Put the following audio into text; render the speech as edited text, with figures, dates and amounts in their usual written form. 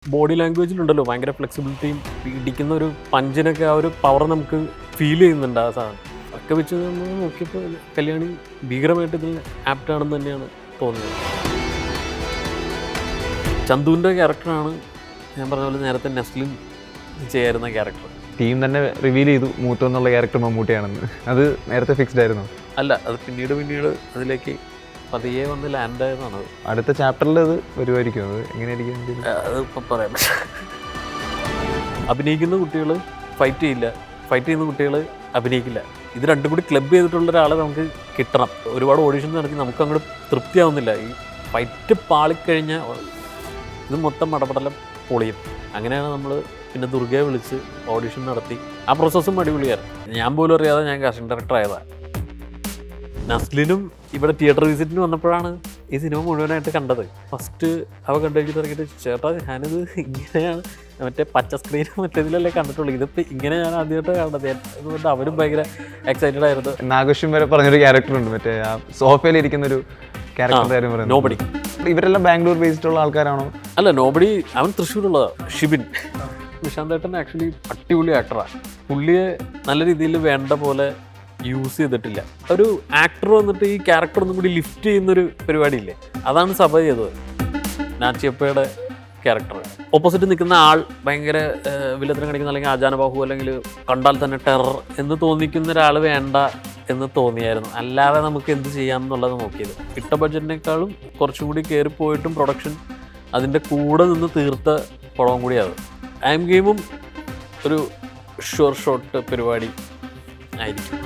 Body ലാംഗ്വേജിലുണ്ടല്ലോ ഭയങ്കര ഫ്ലെക്സിബിലിറ്റിയും ഇടിക്കുന്ന ഒരു പഞ്ചിനൊക്കെ ആ ഒരു പവർ നമുക്ക് ഫീൽ ചെയ്യുന്നുണ്ട് ആ സാധനം ഒക്കെ വെച്ച് നമ്മൾ നോക്കിയപ്പോൾ കല്യാണി ഭീകരമായിട്ട് ഇതിൽ ആപ്റ്റാണെന്ന് തന്നെയാണ് തോന്നിയത്. ചന്തുവിൻ്റെ ക്യാരക്ടറാണ് ഞാൻ പറഞ്ഞ പോലെ നേരത്തെ നെസ്ലിൻ ചെയ്യായിരുന്ന ക്യാരക്ടർ. ടീം തന്നെ റിവീൽ ചെയ്തു മൂത്തു എന്നുള്ള ക്യാരക്ടർ മമ്മൂട്ടിയാണെന്ന്. അത് നേരത്തെ ഫിക്സ്ഡ് ആയിരുന്നു? അല്ല, അത് പിന്നീട് അതിലേക്ക് പതിയെ വന്ന് ലാൻഡ് ആയതാണ്. അടുത്ത ചാപ്റ്ററിൽ അത് വരുമായിരിക്കും. അത് എങ്ങനെയായിരിക്കും അതിപ്പോൾ പറയാൻ പറ്റില്ല. അഭിനയിക്കുന്ന കുട്ടികൾ ഫൈറ്റ് ചെയ്യില്ല, ഫൈറ്റ് ചെയ്യുന്ന കുട്ടികൾ അഭിനയിക്കില്ല. ഇത് രണ്ടും കൂടി ക്ലബ് ചെയ്തിട്ടുള്ള ഒരാളെ നമുക്ക് കിട്ടണം. ഒരുപാട് ഓഡിഷൻ നടത്തി നമുക്ക് അങ്ങോട്ട് തൃപ്തിയാവുന്നില്ല. ഈ ഫൈറ്റ് പാളിക്കഴിഞ്ഞാൽ ഇത് മൊത്തം മടപടലം പൊളിയും. അങ്ങനെയാണ് നമ്മൾ പിന്നെ ദുർഗയെ വിളിച്ച് ഓഡിഷൻ നടത്തി. ആ പ്രോസസ്സും അടിപൊളിയായിരുന്നു. ഞാൻ പോലും അറിയാതെ ഞാൻ കാസ്റ്റിംഗ് ഡയറക്ടർ ആയതാണ്. നസ്ലിനും ഇവിടെ തിയേറ്റർ വിസിറ്റിന് വന്നപ്പോഴാണ് ഈ സിനിമ മുഴുവനായിട്ട് കണ്ടത്. ഫസ്റ്റ് അവ കണ്ടുകഴിഞ്ഞിട്ട് ഇറങ്ങിയിട്ട് ചേട്ടാ ഞാനിത് ഇങ്ങനെയാണ് മറ്റേ പച്ച സ്ക്രീനും മറ്റേതിലല്ലേ കണ്ടിട്ടുള്ളൂ, ഇതിപ്പോൾ ഇങ്ങനെ ഞാൻ ആദ്യമായിട്ട് കാണുന്നത് അതുകൊണ്ട് അവരും ഭയങ്കര എക്സൈറ്റഡ് ആയിരുന്നു. നാഗേഷും വരെ പറഞ്ഞൊരു ക്യാരക്ടറുണ്ട്, മറ്റേ ആ സോഫയിലിരിക്കുന്നൊരു ക്യാരക്ടറിൻ്റെ കാര്യം പറയുന്നത്. നോബഡി. ഇവരെല്ലാം ബാംഗ്ലൂർ ബേസ്ഡുള്ള ആൾക്കാരാണോ? അല്ല, നോബഡി അവൻ തൃശ്ശൂരുള്ളതാണ്. ഷിബിൻ നിശാന്തേട്ടൻ ആക്ച്വലി അടിപൊളി ആക്ടറാണ്. പുള്ളിയെ നല്ല രീതിയിൽ വേണ്ട പോലെ യൂസ് ചെയ്തിട്ടില്ല. ഒരു ആക്ടർ വന്നിട്ട് ഈ ക്യാരക്ടർ ഒന്നും കൂടി ലിഫ്റ്റ് ചെയ്യുന്നൊരു പരിപാടിയില്ലേ, അതാണ് സഭ ചെയ്തത്. നാച്ചിയപ്പയുടെ ക്യാരക്ടർ ഓപ്പോസിറ്റ് നിൽക്കുന്ന ആൾ ഭയങ്കര വില്ലത്തിനെ കാണിക്കുന്ന അല്ലെങ്കിൽ ആജാനബാഹു അല്ലെങ്കിൽ കണ്ടാൽ തന്നെ ടെറർ എന്ന് തോന്നിക്കുന്ന ഒരാൾ വേണ്ട എന്ന് തോന്നിയായിരുന്നു. അല്ലാതെ നമുക്ക് എന്ത് ചെയ്യാം എന്നുള്ളത് നോക്കിയത്. ഇട്ട ബഡ്ജറ്റിനേക്കാളും കുറച്ചും കൂടി കയറിപ്പോയിട്ടും പ്രൊഡക്ഷൻ അതിൻ്റെ കൂടെ നിന്ന് തീർത്ത പടവും കൂടിയാണ്. ഐ എം ഗെയിമും ഒരു ഷുവർ ഷോട്ട് പരിപാടി ആയിരിക്കും.